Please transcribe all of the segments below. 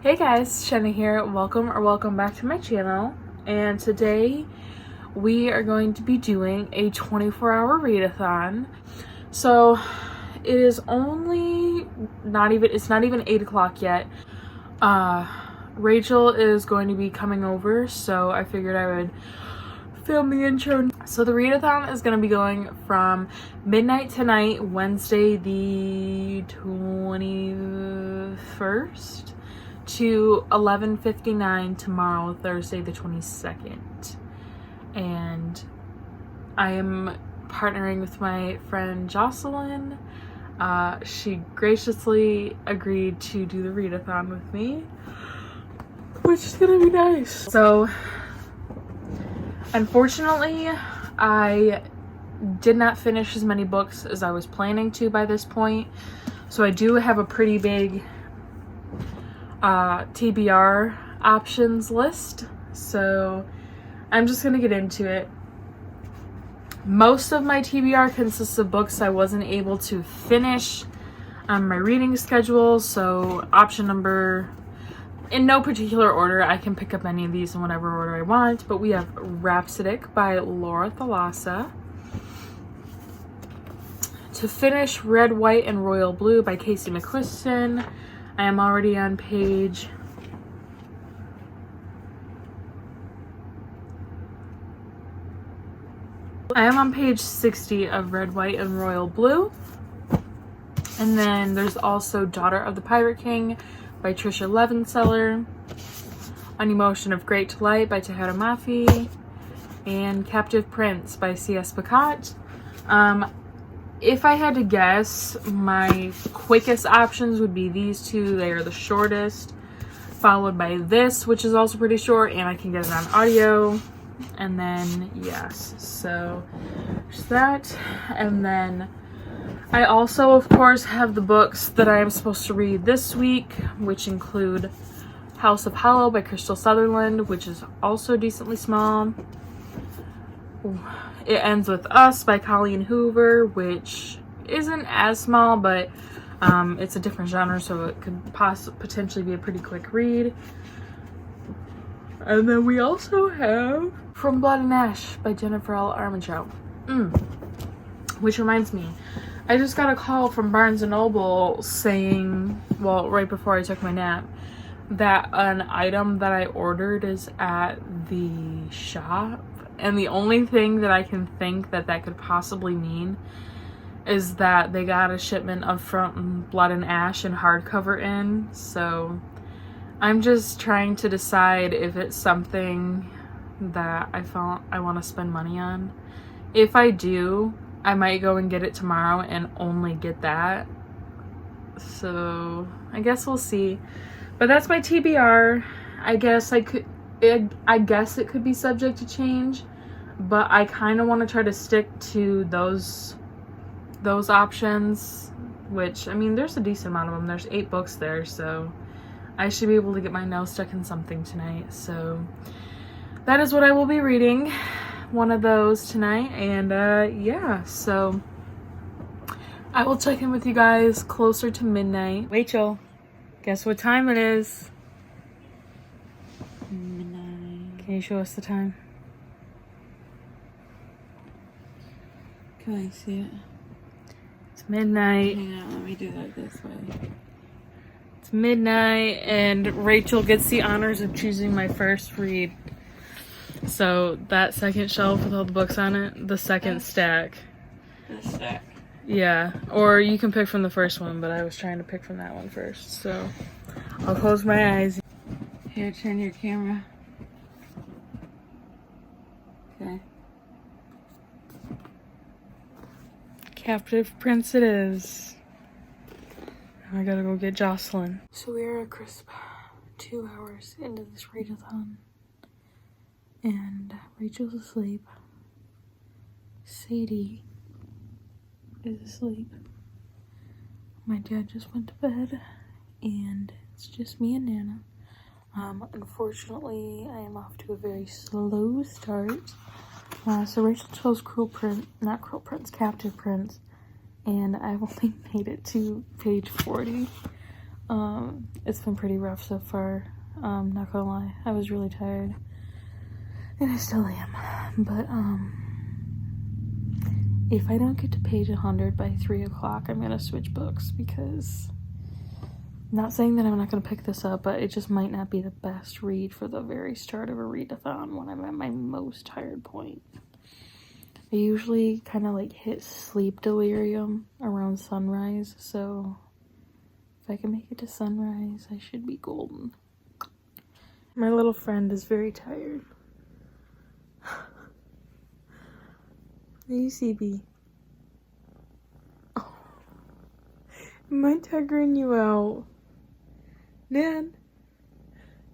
Hey guys, Shenna here. Welcome back to my channel. And today we are going to be doing a 24-hour readathon. So it is only it's not even 8 o'clock yet. Rachel is going to be coming over, so I figured I would film the intro. So the readathon is going to be going from midnight tonight, Wednesday the 21st, to 11:59 tomorrow, Thursday the 22nd. And I am partnering with my friend Jocelyn. She graciously agreed to do the readathon with me, which is gonna be nice. So unfortunately, I did not finish as many books as I was planning to by this point. So I do have a pretty big TBR options list. So I'm just gonna get into it. Most of my TBR consists of books I wasn't able to finish on my reading schedule. So option number, in no particular order, I can pick up any of these in whatever order I want, but we have Rhapsodic by Laura Thalassa. To finish, Red, White, and Royal Blue by Casey McQuiston. I am already on page 60 of Red, White, and Royal Blue. And then there's also Daughter of the Pirate King by Trisha Levenseller, An Emotion of Great Delight by Tahara Mafi, and Captive Prince by C.S. Pacat. If I had to guess, my quickest options would be these two. They are the shortest, followed by this, which is also pretty short, and I can get it on audio. And then, yes, so there's that. And then I also, of course, have the books that I am supposed to read this week, which include House of Hollow by Crystal Sutherland, which is also decently small. It Ends With Us by Colleen Hoover, which isn't as small, but it's a different genre, so it could potentially be a pretty quick read. And then we also have From Blood and Ash by Jennifer L. Armentrout. Which reminds me, I just got a call from Barnes & Noble saying, well, right before I took my nap, that an item that I ordered is at the shop. And the only thing that I can think that could possibly mean is that they got a shipment of From Blood and Ash and hardcover in. So I'm just trying to decide if it's something that I want to spend money on. If I do, I might go and get it tomorrow and only get that. So I guess we'll see. But that's my TBR. I guess it could be subject to change, but I kind of want to try to stick to those options, which, I mean, there's a decent amount of them. There's 8 books there, so I should be able to get my nose stuck in something tonight. So that is what I will be reading, one of those tonight. And yeah, so I will check in with you guys closer to midnight. Rachel, guess what time it is? Midnight. Can you show us the time? Can I see it? It's midnight. Hang on, let me do that this way. It's midnight, and Rachel gets the honors of choosing my first read. So that second shelf with all the books on it, the second stack. The stack. Yeah, or you can pick from the first one, but I was trying to pick from that one first. So I'll close my eyes. Here, turn your camera. Okay. Captive Prince it is. I gotta go get Jocelyn. So we are a crisp 2 hours into this readathon, and Rachel's asleep. Sadie is asleep. My dad just went to bed, and it's just me and Nana. Unfortunately, I am off to a very slow start. So Rachel chose Captive Prince, and I've only made it to page 40. It's been pretty rough so far. Not gonna lie. I was really tired. And I still am. But, if I don't get to page 100 by 3 o'clock, I'm gonna switch books because... Not saying that I'm not gonna pick this up, but it just might not be the best read for the very start of a readathon when I'm at my most tired point. I usually kind of like hit sleep delirium around sunrise, so if I can make it to sunrise, I should be golden. My little friend is very tired. Hey, CB. Oh. Am I tuggering you out? Dad?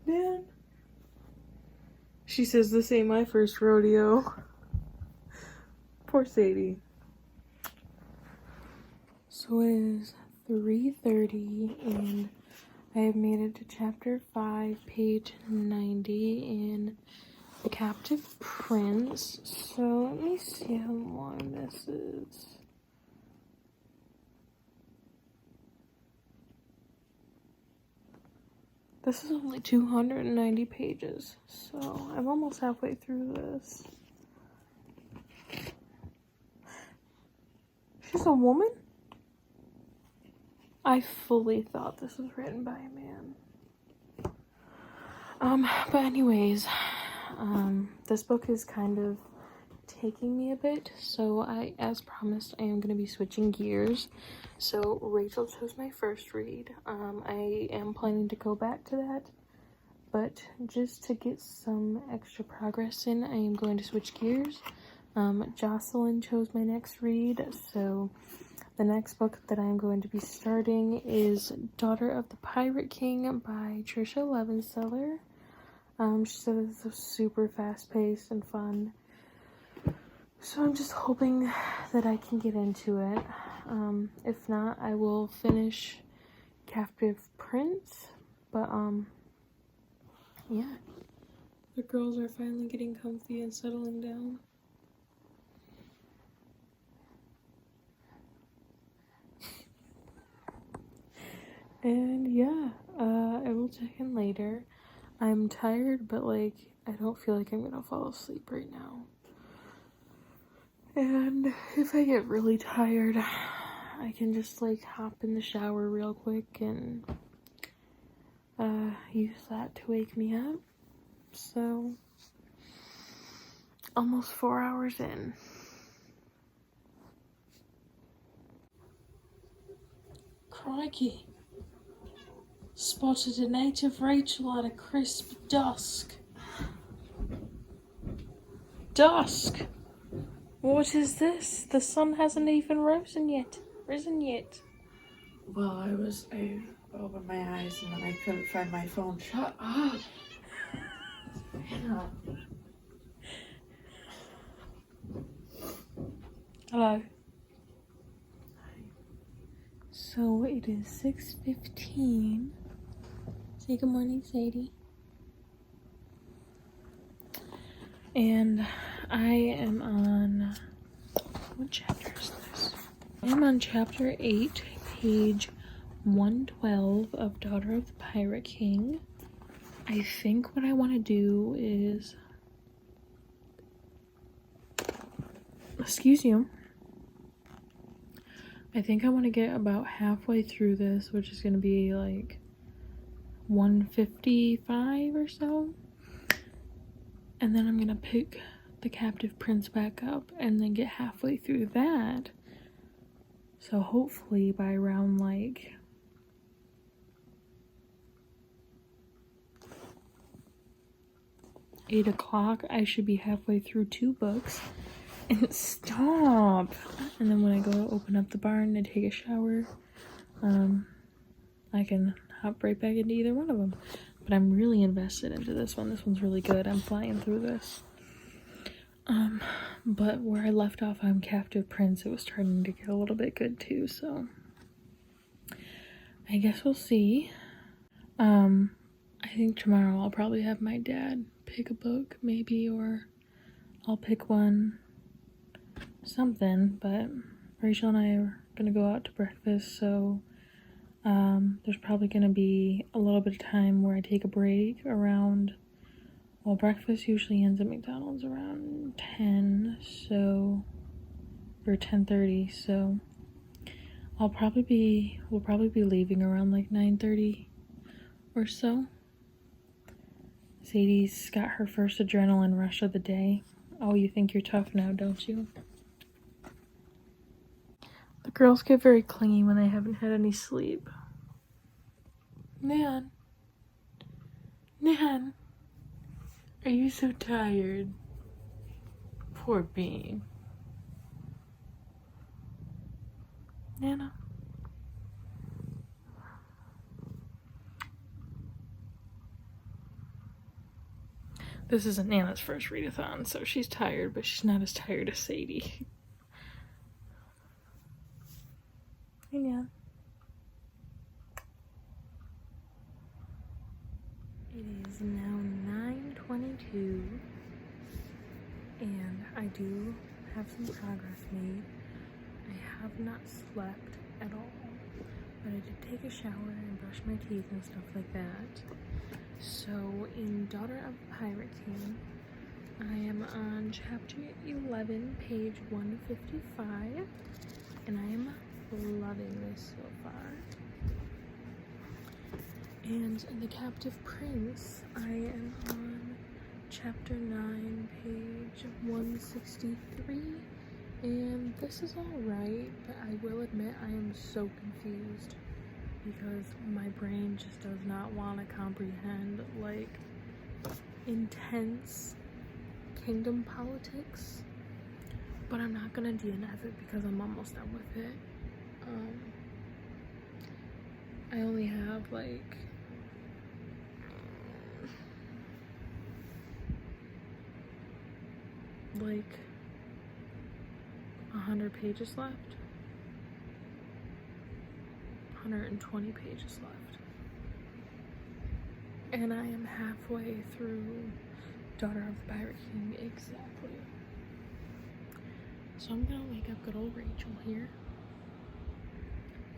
Dad? She says this ain't my first rodeo. Poor Sadie. So it is 3:30 and I have made it to chapter 5, page 90 in The Captive Prince. So let me see how long this is. This is only 290 pages, so I'm almost halfway through this. She's a woman? I fully thought this was written by a man. But anyways, this book is kind of taking me a bit, so as promised, I am going to be switching gears. So Rachel chose my first read. I am planning to go back to that, but just to get some extra progress in, I am going to switch gears. Jocelyn chose my next read, so the next book that I'm going to be starting is Daughter of the Pirate King by Trisha Levenseller. She said it's super fast-paced and fun. So I'm just hoping that I can get into it. If not, I will finish Captive Prince. But, yeah. The girls are finally getting comfy and settling down. And yeah, I will check in later. I'm tired, but like, I don't feel like I'm gonna fall asleep right now. And if I get really tired, I can just like hop in the shower real quick and use that to wake me up. So, almost 4 hours in. Crikey. Spotted a native Rachel at a crisp dusk. Dusk? What is this? The sun hasn't even risen yet. Well, I opened my eyes and then I couldn't find my phone. Shut up! Yeah. Hello. So it is 6:15. Say good morning, Sadie. And I am on... What chapter is this? I'm on chapter 8, page 112 of Daughter of the Pirate King. I think what I want to do is... Excuse you. I think I want to get about halfway through this, which is going to be like 155 or so. And then I'm going to pick The Captive Prince back up and then get halfway through that. So hopefully by around like eight o'clock, I should be halfway through 2 books. And stop! And then when I go open up the barn and take a shower, I can hop right back into either one of them. But I'm really invested into this one. This one's really good. I'm flying through this. But where I left off on Captive Prince, it was starting to get a little bit good too, so I guess we'll see. I think tomorrow I'll probably have my dad pick a book, maybe, or I'll pick one, something, but Rachel and I are gonna go out to breakfast, so There's probably gonna be a little bit of time where I take a break around, well, breakfast usually ends at McDonald's around 10, so, or 10:30, so we'll probably be leaving around like 9:30 or so. Sadie's got her first adrenaline rush of the day. Oh, you think you're tough now, don't you? The girls get very clingy when they haven't had any sleep. Nan, are you so tired? Poor Bean. Nana. This isn't Nana's first readathon, so she's tired, but she's not as tired as Sadie. Hey, Nan. It is now 9:22, and I do have some progress made. I have not slept at all, but I did take a shower and brush my teeth and stuff like that. So in Daughter of the Pirate King, I am on chapter 11, page 155, and I am loving this so far. And in The Captive Prince, I am on chapter 9, page 163, and this is alright, but I will admit I am so confused because my brain just does not want to comprehend like intense kingdom politics, but I'm not gonna DNF it because I'm almost done with it. I only have like like 100 pages left. 120 pages left. And I am halfway through Daughter of the Pirate King exactly. So I'm gonna wake up good old Rachel here.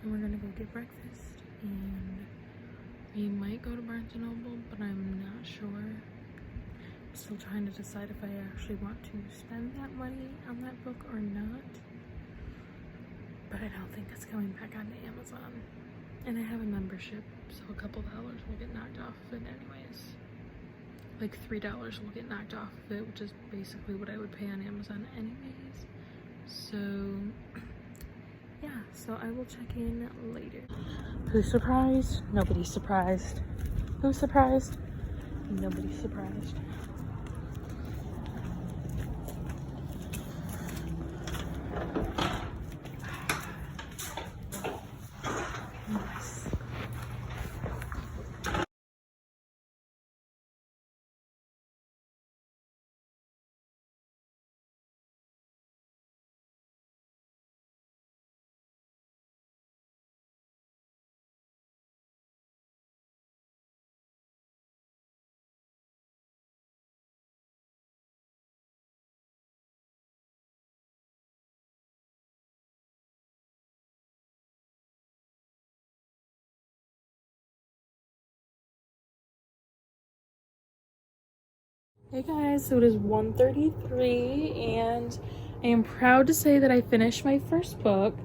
And we're gonna go get breakfast. And we might go to Barnes & Noble, but I'm not sure. I'm still trying to decide if I actually want to spend that money on that book or not. But I don't think it's coming back onto Amazon. And I have a membership, so a couple dollars will get knocked off of it anyways. Like $3 will get knocked off of it, which is basically what I would pay on Amazon anyways. So, yeah, so I will check in later. Who's surprised? Nobody's surprised. Who's surprised? Nobody's surprised. Hey guys, so it is 1:33 and I am proud to say that I finished my first book.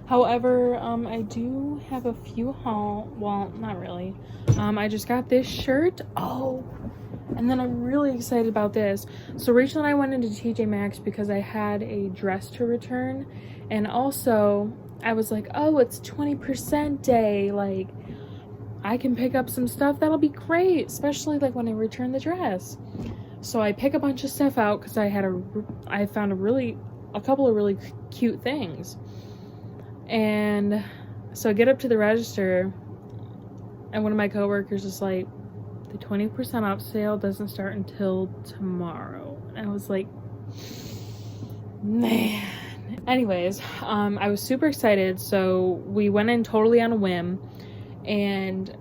However, I do have a few well, not really. I just got this shirt. Oh, and then I'm really excited about this. So Rachel and I went into TJ Maxx because I had a dress to return, and also I was like, oh, it's 20% day, like I can pick up some stuff that'll be great, especially like when I return the dress. So I pick a bunch of stuff out because I found a couple of really cute things. And so I get up to the register and one of my coworkers is like, the 20% off sale doesn't start until tomorrow. And I was like, man. Anyways, I was super excited. So we went in totally on a whim, and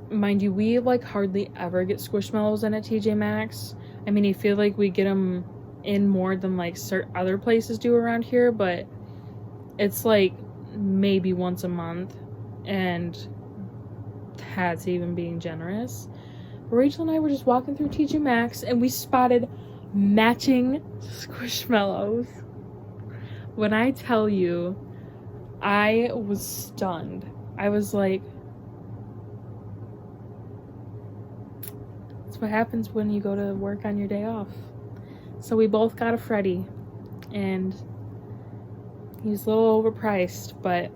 mind you, we like hardly ever get Squishmallows in at TJ Maxx. I mean, you feel like we get them in more than like certain other places do around here, but it's like maybe once a month. and that's even being generous. Rachel and I were just walking through TJ Maxx and we spotted matching Squishmallows. When I tell you, I was stunned. I was like, that's what happens when you go to work on your day off. So we both got a Freddy, and he's a little overpriced, but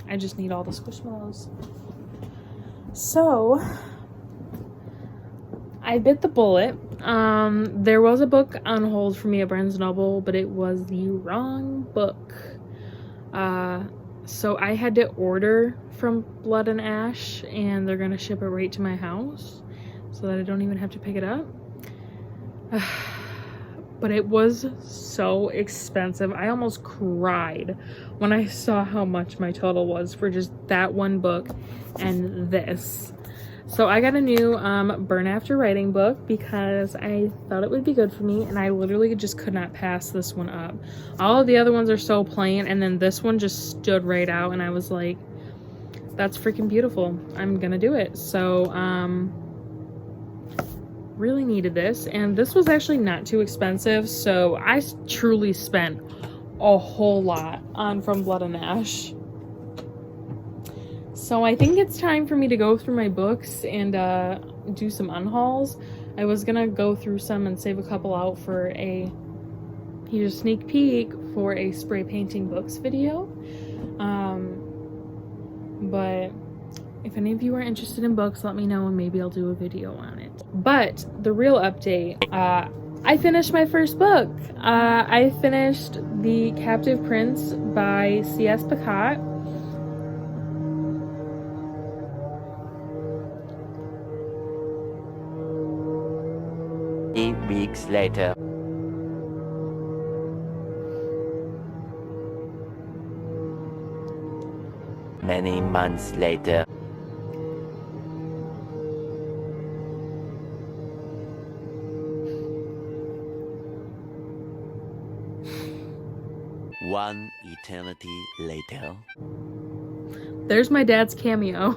I just need all the Squishmallows. So I bit the bullet. There was a book on hold for me at Barnes & Noble, but it was the wrong book. So I had to order from Blood and Ash, and they're gonna ship it right to my house so that I don't even have to pick it up. But it was so expensive. I almost cried when I saw how much my total was for just that one book and this. So I got a new Burn After Writing book because I thought it would be good for me, and I literally just could not pass this one up. All of the other ones are so plain, and then this one just stood right out, and I was like, that's freaking beautiful. I'm gonna do it. So really needed this, and this was actually not too expensive, so I truly spent a whole lot on From Blood and Ash. So I think it's time for me to go through my books and do some unhauls. I was gonna go through some and save a couple out for here's a sneak peek for a spray painting books video. But if any of you are interested in books, let me know and maybe I'll do a video on it. But the real update, I finished my first book. I finished The Captive Prince by C.S. Pacat. 8 weeks later. Many months later. One eternity later. There's my dad's cameo.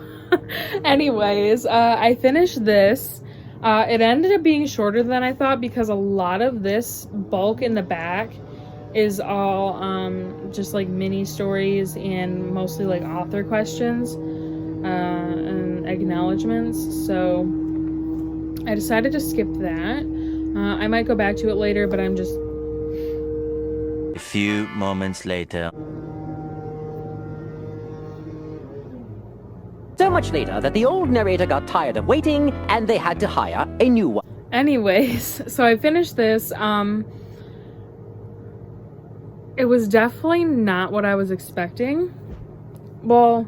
Anyways, I finished this. It ended up being shorter than I thought because a lot of this bulk in the back is all just like mini stories and mostly like author questions and acknowledgements. So I decided to skip that. I might go back to it later, but I'm just... A few moments later. So much later that the old narrator got tired of waiting and they had to hire a new one. Anyways, so I finished this. It was definitely not what I was expecting. Well,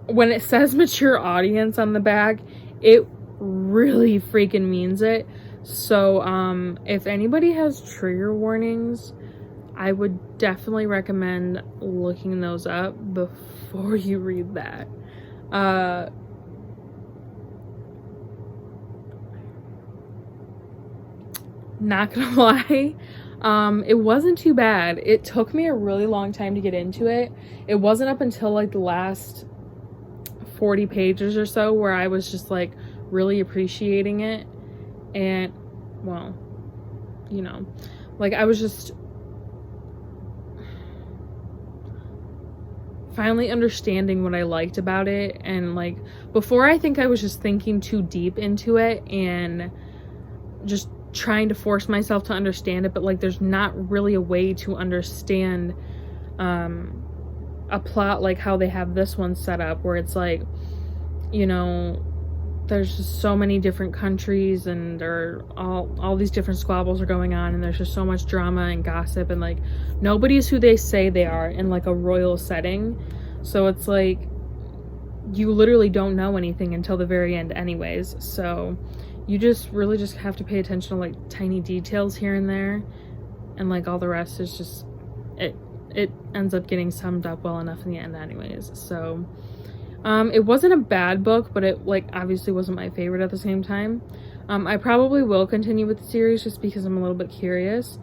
when it says mature audience on the back, it really freaking means it. So, if anybody has trigger warnings, I would definitely recommend looking those up before you read that. Not gonna lie, it wasn't too bad. It took me a really long time to get into it. It wasn't up until like the last 40 pages or so where I was just like really appreciating it. And, well, you know, like I was just finally understanding what I liked about it. And like before, I think I was just thinking too deep into it and just trying to force myself to understand it, but like there's not really a way to understand a plot like how they have this one set up, where it's like, you know, there's just so many different countries and there are all these different squabbles are going on, and there's just so much drama and gossip, and like nobody's who they say they are in like a royal setting. So it's like you literally don't know anything until the very end anyways. So you just really just have to pay attention to like tiny details here and there, and like all the rest is just it ends up getting summed up well enough in the end anyways. So it wasn't a bad book, but it like obviously wasn't my favorite at the same time. I probably will continue with the series just because I'm a little bit curious.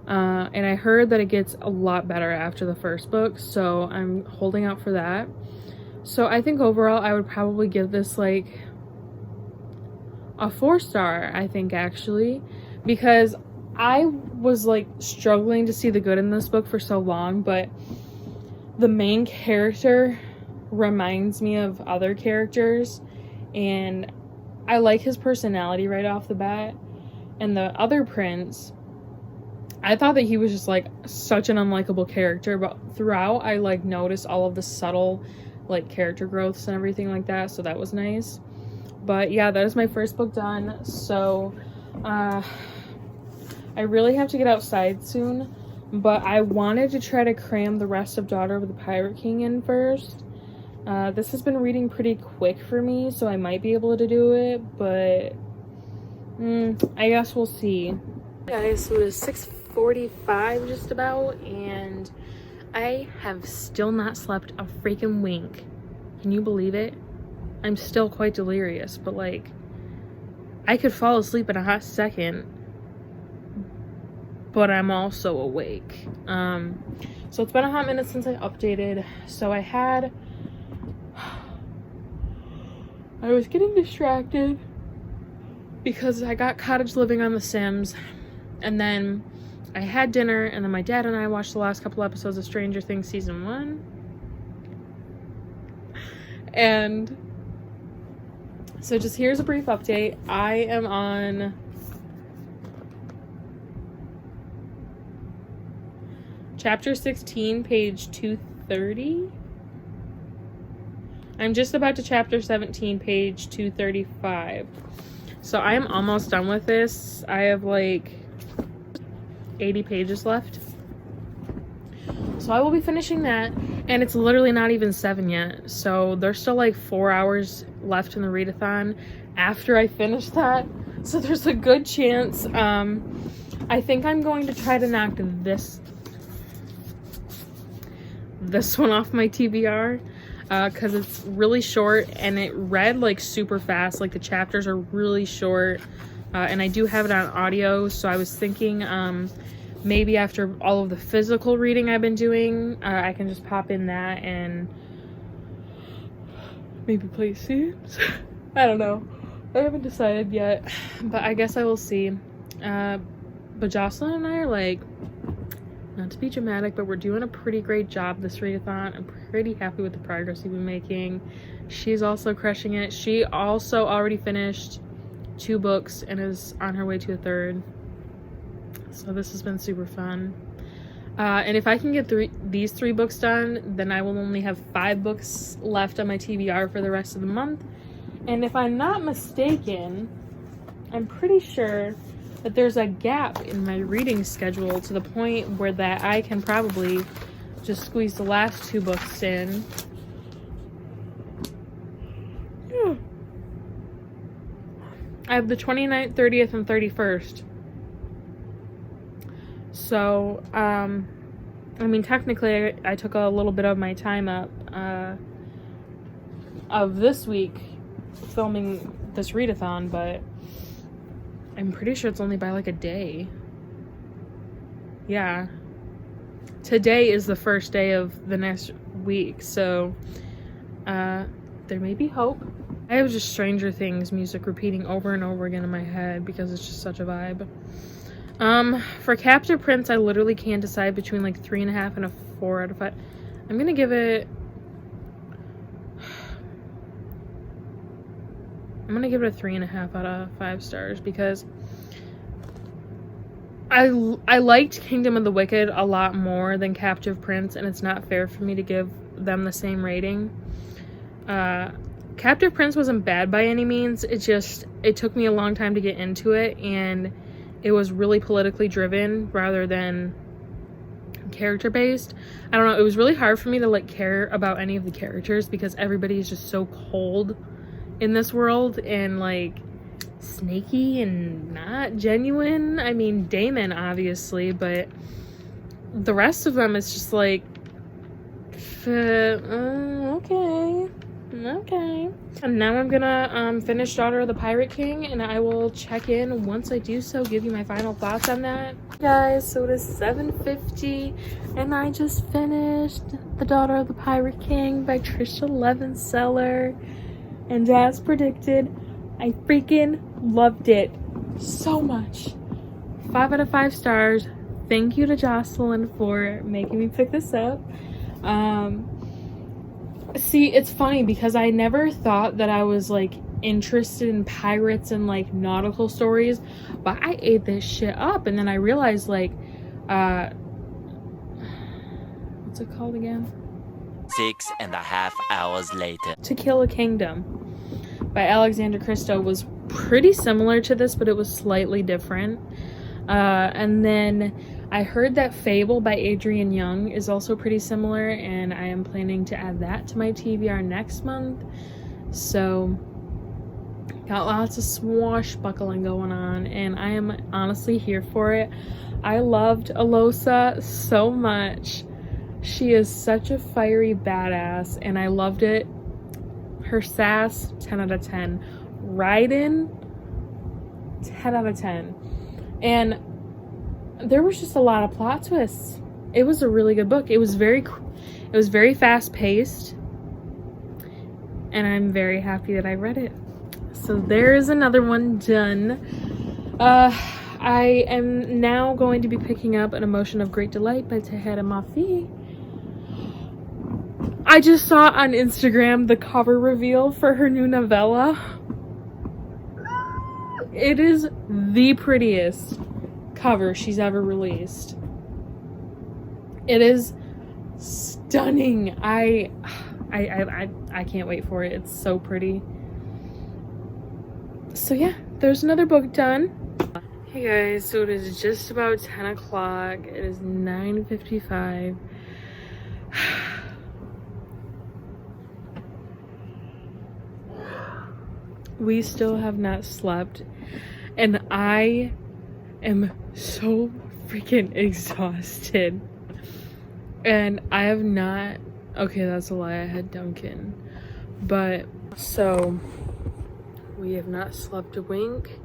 And I heard that it gets a lot better after the first book, so I'm holding out for that. So I think overall I would probably give this like a 4-star, I think, actually, because I was like struggling to see the good in this book for so long, but the main character reminds me of other characters, and I like his personality right off the bat. And the other prince, I thought that he was just like such an unlikable character, but throughout I like noticed all of the subtle like character growths and everything like that, so that was nice. But yeah, that is my first book done. So I really have to get outside soon, but I wanted to try to cram the rest of Daughter of the Pirate King in first. This has been reading pretty quick for me, so I might be able to do it, but I guess we'll see. Guys, so it is 6:45 just about, and I have still not slept a freaking wink. Can you believe it? I'm still quite delirious, but like, I could fall asleep in a hot second, but I'm also awake. So it's been a hot minute since I updated. So I was getting distracted because I got cottage living on The Sims, and then I had dinner, and then my dad and I watched the last couple episodes of Stranger Things season 1. And so just here's a brief update. I am on chapter 16, page 230. I'm just about to chapter 17, page 235. So I am almost done with this. I have like 80 pages left. So I will be finishing that, and it's literally not even 7 yet. So there's still like 4 hours left in the readathon after I finish that. So there's a good chance. I think I'm going to try to knock this one off my TBR. Because it's really short, and it read like super fast. Like the chapters are really short, and I do have it on audio, so I was thinking maybe after all of the physical reading I've been doing, I can just pop in that and maybe play Sims. I don't know, I haven't decided yet, but I guess I will see. But Jocelyn and I are like, not to be dramatic, but we're doing a pretty great job this readathon. I'm pretty happy with the progress we've been making. She's also crushing it. She also already finished 2 books and is on her way to a 3rd. So this has been super fun. And if I can get these 3 books done, then I will only have 5 books left on my TBR for the rest of the month. And if I'm not mistaken, I'm pretty sure that there's a gap in my reading schedule to the point where that I can probably just squeeze the last 2 books in. Yeah. I have the 29th, 30th, and 31st. So, I mean, technically, I took a little bit of my time up of this week filming this readathon, but I'm pretty sure it's only by like a day. Yeah. Today is the first day of the next week, so there may be hope. I have just Stranger Things music repeating over and over again in my head because it's just such a vibe. For Captive Prince, I literally can't decide between like 3.5 and a 4 out of 5. I'm gonna give it a 3.5 out of 5 stars because I liked Kingdom of the Wicked a lot more than Captive Prince, and it's not fair for me to give them the same rating. Captive Prince wasn't bad by any means. It took me a long time to get into it, and it was really politically driven rather than character based. I don't know, it was really hard for me to like care about any of the characters because everybody is just so cold in this world and like snaky and not genuine. I mean, Damon obviously, but the rest of them is just like okay, Okay. And now I'm gonna finish Daughter of the Pirate King, and I will check in once I do so, give you my final thoughts on that. Guys, so it is 7:50, and I just finished The Daughter of the Pirate King by Trisha Levenseller. And as predicted, I freaking loved it so much. 5 out of 5 stars. Thank you to Jocelyn for making me pick this up. See, it's funny because I never thought that I was like interested in pirates and like nautical stories, but I ate this shit up, and then I realized like what's it called again? 6.5 hours later. To Kill a Kingdom by Alexander Christo was pretty similar to this, but it was slightly different. And then I heard that Fable by Adrian Young is also pretty similar, and I am planning to add that to my TBR next month. So, got lots of swashbuckling going on, and I am honestly here for it. I loved Alosa so much. She is such a fiery badass, and I loved it. Her sass, 10 out of 10. Raiden, 10 out of 10. And there was just a lot of plot twists. It was a really good book. It was very fast paced, and I'm very happy that I read it. So there's another one done. I am now going to be picking up An Emotion of Great Delight by Tahira Mafi. I just saw on Instagram the cover reveal for her new novella. It is the prettiest cover she's ever released. It is stunning. I can't wait for it. It's so pretty. So yeah, there's another book done. Hey guys, so it is just about 10 o'clock. It is 9:55. We still have not slept, and I am so freaking exhausted. And I have not, okay, that's a lie, I had Dunkin'. But, so, we have not slept a wink.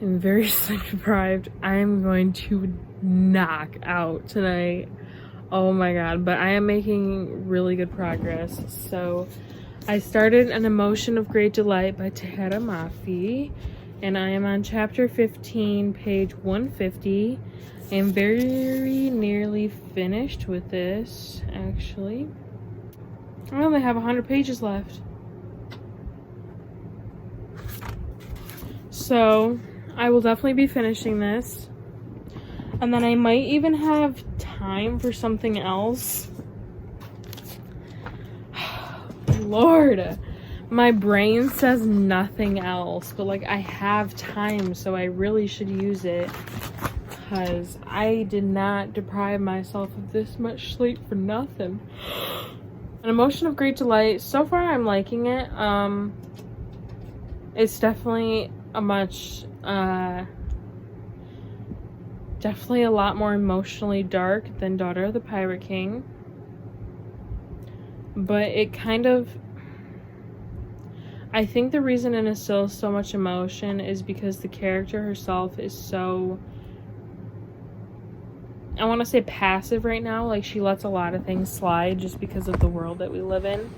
I'm very sleep deprived. I am going to knock out tonight. Oh my god, but I am making really good progress. So, I started An Emotion of Great Delight by Tahira Mafi, and I am on chapter 15, page 150. I am very nearly finished with this, actually. I only have 100 pages left. So, I will definitely be finishing this. And then I might even have time for something else. Lord, my brain says nothing else, but like I have time, so I really should use it, because I did not deprive myself of this much sleep for nothing. An Emotion of Great Delight, so far I'm liking it. It's definitely a much definitely a lot more emotionally dark than Daughter of the Pirate King. But it kind of, I think the reason it instills so much emotion is because the character herself is so, I want to say passive right now. Like, she lets a lot of things slide just because of the world that we live in.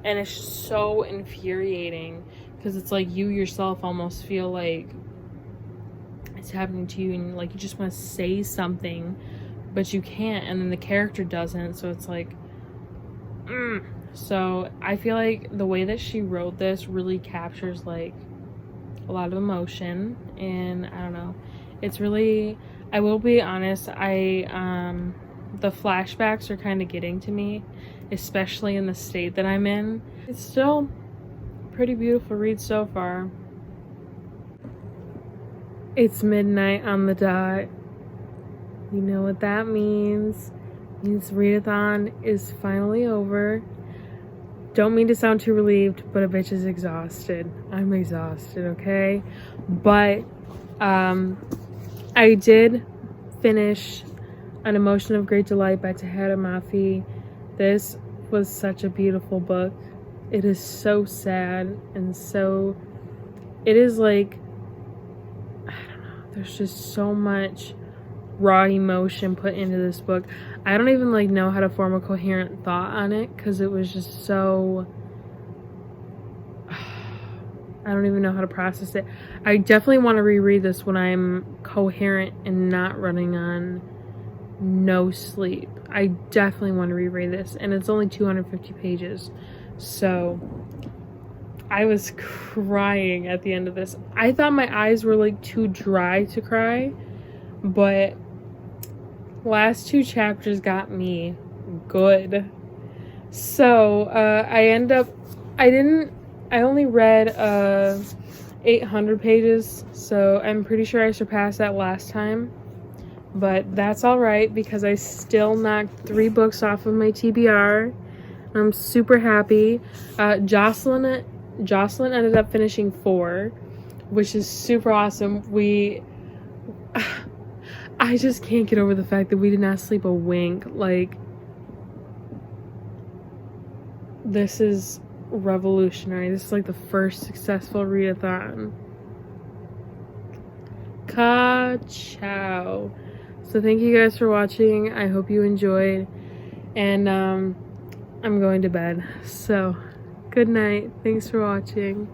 And it's so infuriating, because it's like you yourself almost feel like it's happening to you, and like you just want to say something, but you can't, and then the character doesn't, so it's like, So I feel like the way that she wrote this really captures like a lot of emotion, and I don't know, it's really, I will be honest, the flashbacks are kind of getting to me, especially in the state that I'm in. It's still a pretty beautiful read so far. It's midnight on the dot. You know what that means. It means Readathon is finally over. Don't mean to sound too relieved, but a bitch is exhausted. I'm exhausted, okay? But I did finish An Emotion of Great Delight by Tahira Mafi. This was such a beautiful book. It is so sad and so, it is like, I don't know, there's just so much raw emotion put into this book. I don't even like know how to form a coherent thought on it because it was just so, I don't even know how to process it. I definitely want to reread this when I'm coherent and not running on no sleep. I definitely want to reread this, and it's only 250 pages. So I was crying at the end of this. I thought my eyes were like too dry to cry, but last 2 chapters got me good. So I only read 800 pages, so I'm pretty sure I surpassed that last time. But that's alright because I still knocked 3 books off of my TBR. I'm super happy. Jocelyn ended up finishing 4, which is super awesome. I just can't get over the fact that we did not sleep a wink. Like, this is revolutionary. This is like the first successful readathon. Ka-chow. So thank you guys for watching. I hope you enjoyed. And I'm going to bed. So good night. Thanks for watching.